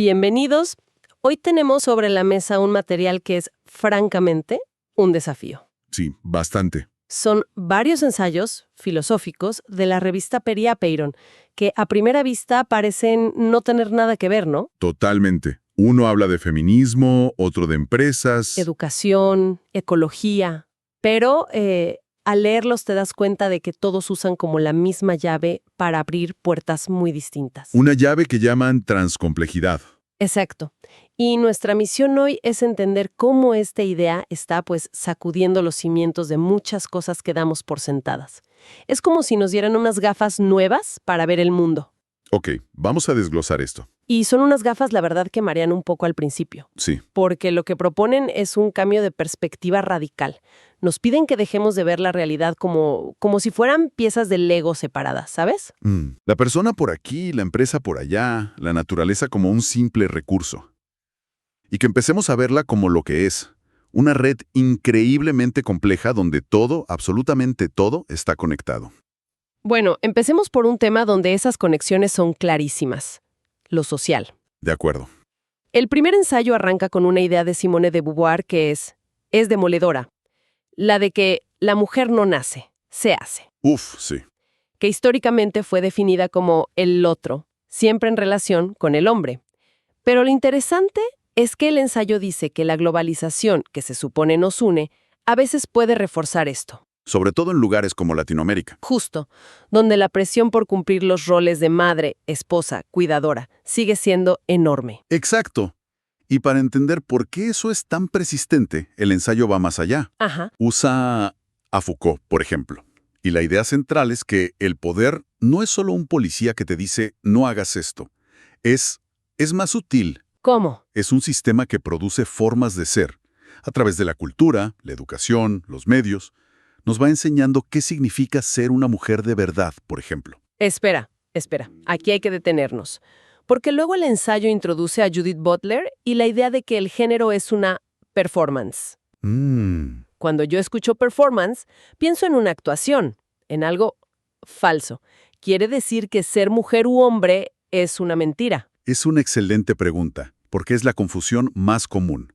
Bienvenidos. Hoy tenemos sobre la mesa un material que es, francamente, un desafío. Sí, bastante. Son varios ensayos filosóficos de la revista Periapeiron, que a primera vista parecen no tener nada que ver, ¿no? Totalmente. Uno habla de feminismo, otro de empresas. Educación, ecología. Pero al leerlos te das cuenta de que todos usan como la misma llave para abrir puertas muy distintas. Una llave que llaman transcomplejidad. Exacto. Y nuestra misión hoy es entender cómo esta idea está, sacudiendo los cimientos de muchas cosas que damos por sentadas. Es como si nos dieran unas gafas nuevas para ver el mundo. Ok, vamos a desglosar esto. Y son unas gafas, la verdad, que marean un poco al principio. Sí. Porque lo que proponen es un cambio de perspectiva radical. Nos piden que dejemos de ver la realidad como si fueran piezas de Lego separadas, ¿sabes? La persona por aquí, la empresa por allá, la naturaleza como un simple recurso. Y que empecemos a verla como lo que es. Una red increíblemente compleja donde todo, absolutamente todo, está conectado. Bueno, empecemos por un tema donde esas conexiones son clarísimas. Lo social. De acuerdo. El primer ensayo arranca con una idea de Simone de Beauvoir que es demoledora. La de que la mujer no nace, se hace. Sí. Que históricamente fue definida como el otro, siempre en relación con el hombre. Pero lo interesante es que el ensayo dice que la globalización, que se supone nos une, a veces puede reforzar esto. Sobre todo en lugares como Latinoamérica. Justo, donde la presión por cumplir los roles de madre, esposa, cuidadora, sigue siendo enorme. Exacto. Y para entender por qué eso es tan persistente, el ensayo va más allá. Ajá. Usa a Foucault, por ejemplo. Y la idea central es que el poder no es solo un policía que te dice no hagas esto. Es más sutil. ¿Cómo? Es un sistema que produce formas de ser. A través de la cultura, la educación, los medios, nos va enseñando qué significa ser una mujer de verdad, por ejemplo. Espera. Aquí hay que detenernos. Porque luego el ensayo introduce a Judith Butler y la idea de que el género es una performance. Cuando yo escucho performance, pienso en una actuación, en algo falso. Quiere decir que ser mujer u hombre es una mentira. Es una excelente pregunta, porque es la confusión más común.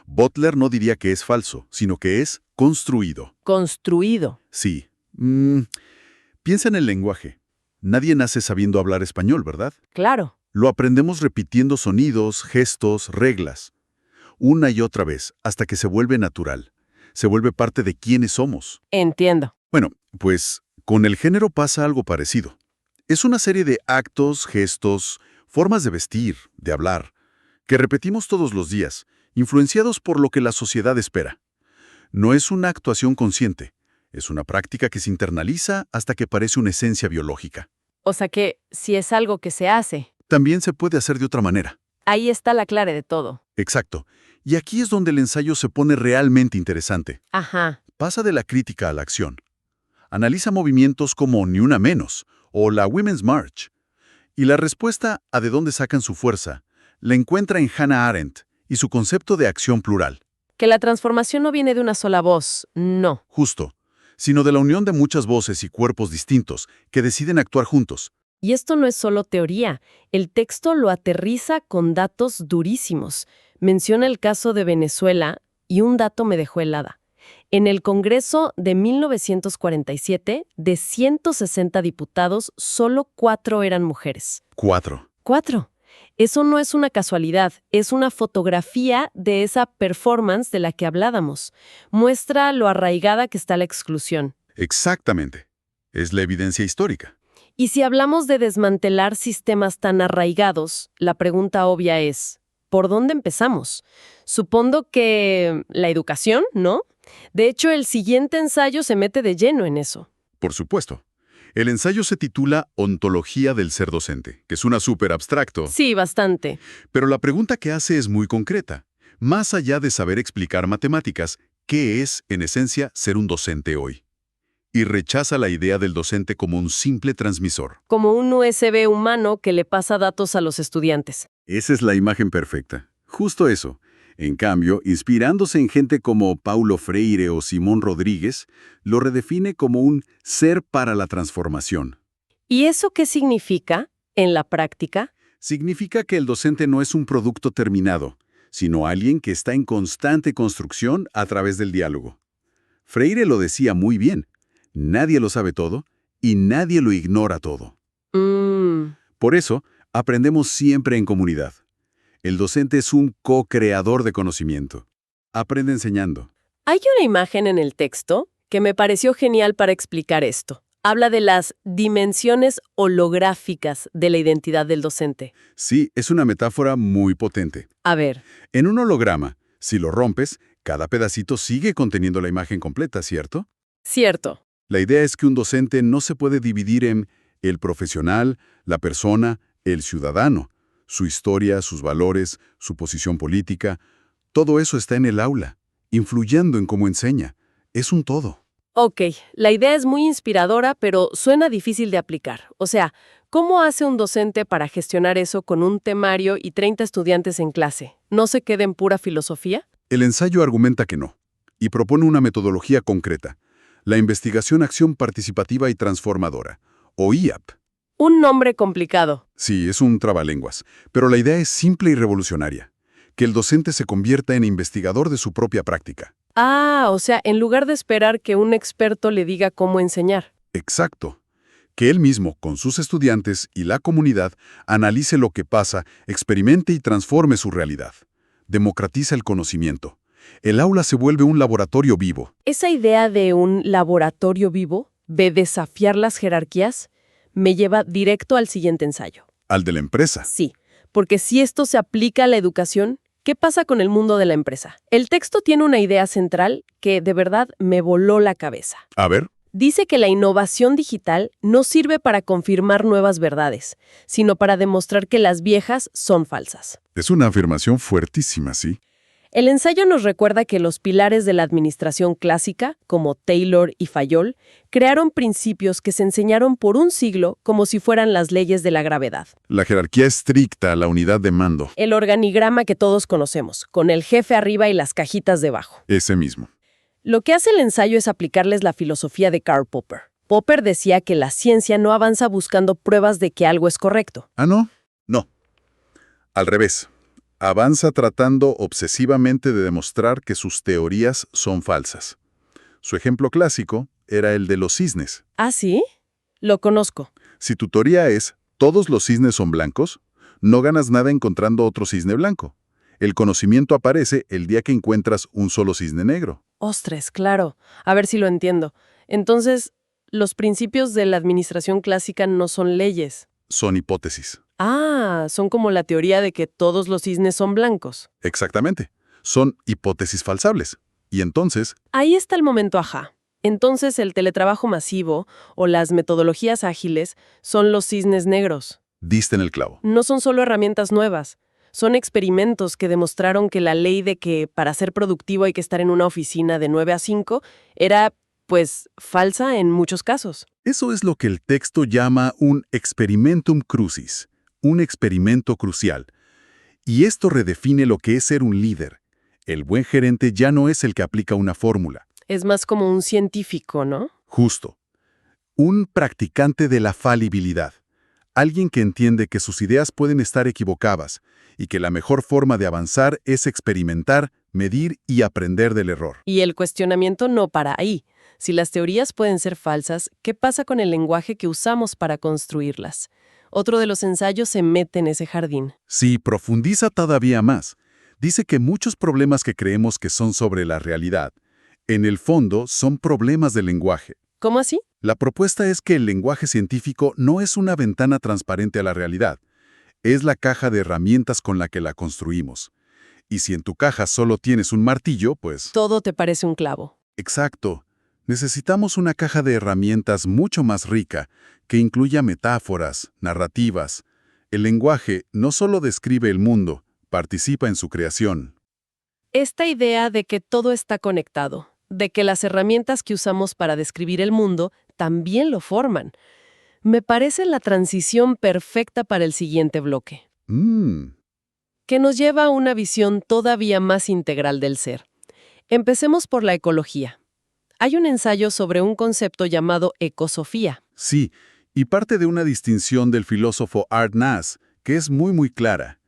Butler no diría que es falso, sino que es construido. Construido. Sí. Piensa en el lenguaje. Nadie nace sabiendo hablar español, ¿verdad? Claro. Lo aprendemos repitiendo sonidos, gestos, reglas. Una y otra vez, hasta que se vuelve natural. Se vuelve parte de quiénes somos. Entiendo. Bueno, pues con el género pasa algo parecido. Es una serie de actos, gestos, formas de vestir, de hablar, que repetimos todos los días, influenciados por lo que la sociedad espera. No es una actuación consciente, es una práctica que se internaliza hasta que parece una esencia biológica. O sea que, si es algo que se hace, También se puede hacer de otra manera. ahí está la clave de todo. Exacto. Y aquí es donde el ensayo se pone realmente interesante. Ajá. Pasa de la crítica a la acción. Analiza movimientos como Ni Una Menos o la Women's March. Y la respuesta a de dónde sacan su fuerza la encuentra en Hannah Arendt y su concepto de acción plural. Que la transformación no viene de una sola voz, no. Justo, sino de la unión de muchas voces y cuerpos distintos que deciden actuar juntos. Y esto no es solo teoría. El texto lo aterriza con datos durísimos. Menciona el caso de Venezuela y un dato me dejó helada. En el Congreso de 1947, de 160 diputados, solo 4 eran mujeres. 4. 4. Eso no es una casualidad, es una fotografía de esa performance de la que hablábamos. Muestra lo arraigada que está la exclusión. Exactamente. Es la evidencia histórica. Y si hablamos de desmantelar sistemas tan arraigados, la pregunta obvia es, ¿por dónde empezamos? Supongo que la educación, ¿no? De hecho, el siguiente ensayo se mete de lleno en eso. Por supuesto. El ensayo se titula Ontología del ser docente, que suena súper abstracto. Sí, bastante. Pero la pregunta que hace es muy concreta. Más allá de saber explicar matemáticas, ¿qué es, en esencia, ser un docente hoy? Y rechaza la idea del docente como un simple transmisor. Como un USB humano que le pasa datos a los estudiantes. Esa es la imagen perfecta. Justo eso. En cambio, inspirándose en gente como Paulo Freire o Simón Rodríguez, lo redefine como un ser para la transformación. ¿Y eso qué significa en la práctica? Significa que el docente no es un producto terminado, sino alguien que está en constante construcción a través del diálogo. Freire lo decía muy bien, nadie lo sabe todo y nadie lo ignora todo. Por eso, aprendemos siempre en comunidad. El docente es un co-creador de conocimiento. Aprende enseñando. Hay una imagen en el texto que me pareció genial para explicar esto. Habla de las dimensiones holográficas de la identidad del docente. Sí, es una metáfora muy potente. A ver. En un holograma, si lo rompes, cada pedacito sigue conteniendo la imagen completa, ¿cierto? Cierto. La idea es que un docente no se puede dividir en el profesional, la persona, el ciudadano. Su historia, sus valores, su posición política, todo eso está en el aula, influyendo en cómo enseña. Es un todo. Ok, la idea es muy inspiradora, pero suena difícil de aplicar. O sea, ¿cómo hace un docente para gestionar eso con un temario y 30 estudiantes en clase? ¿No se queda en pura filosofía? El ensayo argumenta que no, y propone una metodología concreta, la investigación-acción participativa y transformadora, o IAP. Un nombre complicado. Sí, es un trabalenguas, pero la idea es simple y revolucionaria, que el docente se convierta en investigador de su propia práctica. Ah, o sea, en lugar de esperar que un experto le diga cómo enseñar. Exacto. Que él mismo, con sus estudiantes y la comunidad, analice lo que pasa, experimente y transforme su realidad. Democratiza el conocimiento. El aula se vuelve un laboratorio vivo. Esa idea de un laboratorio vivo, de desafiar las jerarquías, me lleva directo al siguiente ensayo. ¿Al de la empresa? Sí, porque si esto se aplica a la educación, ¿qué pasa con el mundo de la empresa? El texto tiene una idea central que de verdad me voló la cabeza. A ver. Dice que la innovación digital no sirve para confirmar nuevas verdades, sino para demostrar que las viejas son falsas. Es una afirmación fuertísima, ¿sí? El ensayo nos recuerda que los pilares de la administración clásica, como Taylor y Fayol, crearon principios que se enseñaron por un siglo como si fueran las leyes de la gravedad. La jerarquía estricta, la unidad de mando. El organigrama que todos conocemos, con el jefe arriba y las cajitas debajo. Ese mismo. Lo que hace el ensayo es aplicarles la filosofía de Karl Popper. Popper decía que la ciencia no avanza buscando pruebas de que algo es correcto. ¿Ah, no? No. Al revés. Avanza tratando obsesivamente de demostrar que sus teorías son falsas. Su ejemplo clásico era el de los cisnes. ¿Ah, sí? Lo conozco. Si tu teoría es «todos los cisnes son blancos», no ganas nada encontrando otro cisne blanco. El conocimiento aparece el día que encuentras un solo cisne negro. Ostres, claro. A ver si lo entiendo. Entonces, los principios de la administración clásica no son leyes. Son hipótesis. Ah, son como la teoría de que todos los cisnes son blancos. Exactamente. Son hipótesis falsables. Y entonces... Ahí está el momento ajá. Entonces el teletrabajo masivo o las metodologías ágiles son los cisnes negros. Diste en el clavo. No son solo herramientas nuevas. Son experimentos que demostraron que la ley de que para ser productivo hay que estar en una oficina de 9 a 5 era, pues, falsa en muchos casos. Eso es lo que el texto llama un experimentum crucis, un experimento crucial. Y esto redefine lo que es ser un líder. El buen gerente ya no es el que aplica una fórmula. Es más como un científico, ¿no? Justo. Un practicante de la falibilidad. Alguien que entiende que sus ideas pueden estar equivocadas y que la mejor forma de avanzar es experimentar, medir y aprender del error. Y el cuestionamiento no para ahí. Si las teorías pueden ser falsas, ¿qué pasa con el lenguaje que usamos para construirlas? Otro de los ensayos se mete en ese jardín. Sí, profundiza todavía más. Dice que muchos problemas que creemos que son sobre la realidad, en el fondo son problemas del lenguaje. ¿Cómo así? La propuesta es que el lenguaje científico no es una ventana transparente a la realidad. Es la caja de herramientas con la que la construimos. Y si en tu caja solo tienes un martillo, pues... Todo te parece un clavo. Exacto. Necesitamos una caja de herramientas mucho más rica, que incluya metáforas, narrativas. El lenguaje no solo describe el mundo, participa en su creación. Esta idea de que todo está conectado, de que las herramientas que usamos para describir el mundo también lo forman, me parece la transición perfecta para el siguiente bloque. Que nos lleva a una visión todavía más integral del ser. Empecemos por la ecología. Hay un ensayo sobre un concepto llamado ecosofía. Sí, y parte de una distinción del filósofo Art Nass, que es muy clara.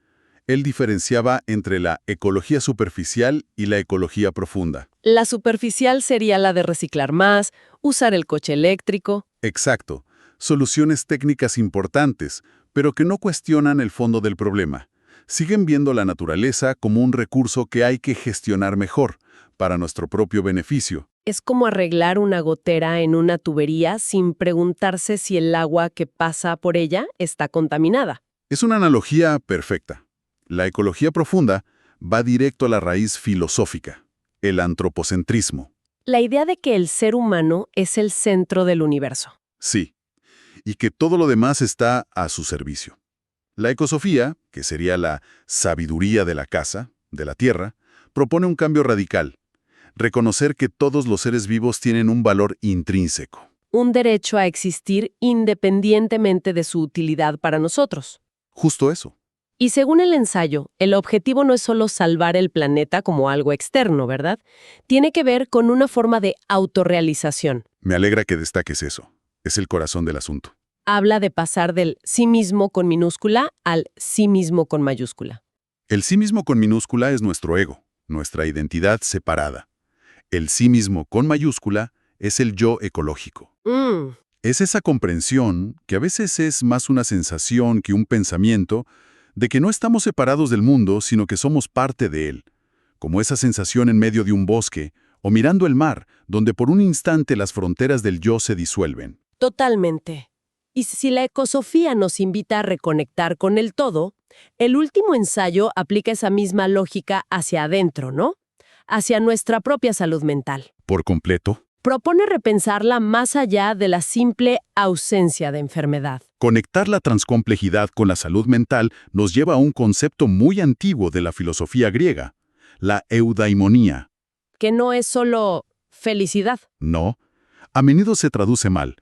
Él diferenciaba entre la ecología superficial y la ecología profunda. La superficial sería la de reciclar más, usar el coche eléctrico. Exacto. Soluciones técnicas importantes, pero que no cuestionan el fondo del problema. Siguen viendo la naturaleza como un recurso que hay que gestionar mejor, para nuestro propio beneficio. Es como arreglar una gotera en una tubería sin preguntarse si el agua que pasa por ella está contaminada. Es una analogía perfecta. La ecología profunda va directo a la raíz filosófica, el antropocentrismo. La idea de que el ser humano es el centro del universo. Sí, y que todo lo demás está a su servicio. La ecosofía, que sería la sabiduría de la casa, de la tierra, propone un cambio radical. Reconocer que todos los seres vivos tienen un valor intrínseco. Un derecho a existir independientemente de su utilidad para nosotros. Justo eso. Y según el ensayo, el objetivo no es solo salvar el planeta como algo externo, ¿verdad? Tiene que ver con una forma de autorrealización. Me alegra que destaques eso. Es el corazón del asunto. Habla de pasar del sí mismo con minúscula al sí mismo con mayúscula. El sí mismo con minúscula es nuestro ego, nuestra identidad separada. El sí mismo con mayúscula es el yo ecológico. Es esa comprensión, que a veces es más una sensación que un pensamiento, de que no estamos separados del mundo, sino que somos parte de él. Como esa sensación en medio de un bosque, o mirando el mar, donde por un instante las fronteras del yo se disuelven. Totalmente. Y si la ecosofía nos invita a reconectar con el todo, el último ensayo aplica esa misma lógica hacia adentro, ¿no? Hacia nuestra propia salud mental. ¿Por completo? Propone repensarla más allá de la simple ausencia de enfermedad. Conectar la transcomplejidad con la salud mental nos lleva a un concepto muy antiguo de la filosofía griega, la eudaimonía. Que no es solo felicidad. No, a menudo se traduce mal.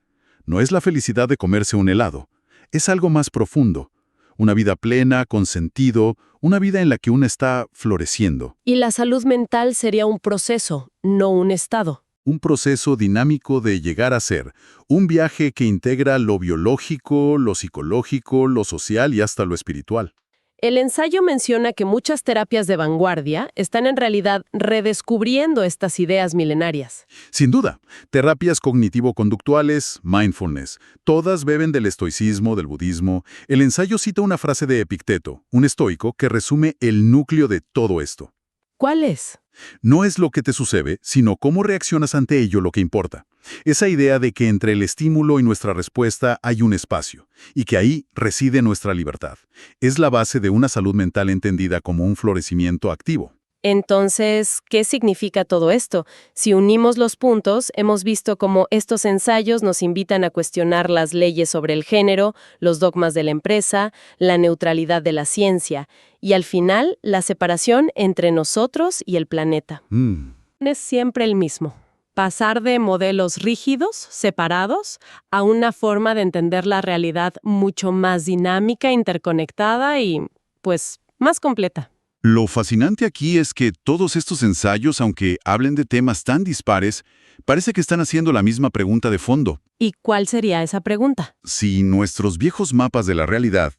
No es la felicidad de comerse un helado. Es algo más profundo. Una vida plena, con sentido, una vida en la que uno está floreciendo. Y la salud mental sería un proceso, no un estado. Un proceso dinámico de llegar a ser, un viaje que integra lo biológico, lo psicológico, lo social y hasta lo espiritual. El ensayo menciona que muchas terapias de vanguardia están en realidad redescubriendo estas ideas milenarias. Sin duda, terapias cognitivo-conductuales, mindfulness, todas beben del estoicismo, del budismo. El ensayo cita una frase de Epicteto, un estoico, que resume el núcleo de todo esto. ¿Cuál es? No es lo que te sucede, sino cómo reaccionas ante ello lo que importa. Esa idea de que entre el estímulo y nuestra respuesta hay un espacio, y que ahí reside nuestra libertad. Es la base de una salud mental entendida como un florecimiento activo. Entonces, ¿qué significa todo esto? Si unimos los puntos, hemos visto cómo estos ensayos nos invitan a cuestionar las leyes sobre el género, los dogmas de la empresa, la neutralidad de la ciencia, y al final, la separación entre nosotros y el planeta. Es siempre el mismo. Pasar de modelos rígidos, separados, a una forma de entender la realidad mucho más dinámica, interconectada y, pues, más completa. Lo fascinante aquí es que todos estos ensayos, aunque hablen de temas tan dispares, parece que están haciendo la misma pregunta de fondo. ¿Y cuál sería esa pregunta? Si nuestros viejos mapas de la realidad,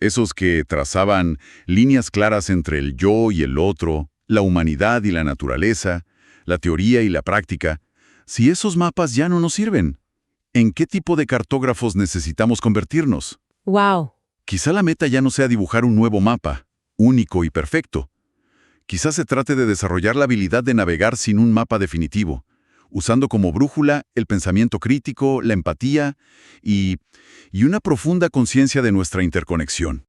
esos que trazaban líneas claras entre el yo y el otro, la humanidad y la naturaleza, la teoría y la práctica, si esos mapas ya no nos sirven, ¿en qué tipo de cartógrafos necesitamos convertirnos? ¡Wow! Quizá la meta ya no sea dibujar un nuevo mapa, único y perfecto. Quizás se trate de desarrollar la habilidad de navegar sin un mapa definitivo, usando como brújula el pensamiento crítico, la empatía y una profunda conciencia de nuestra interconexión.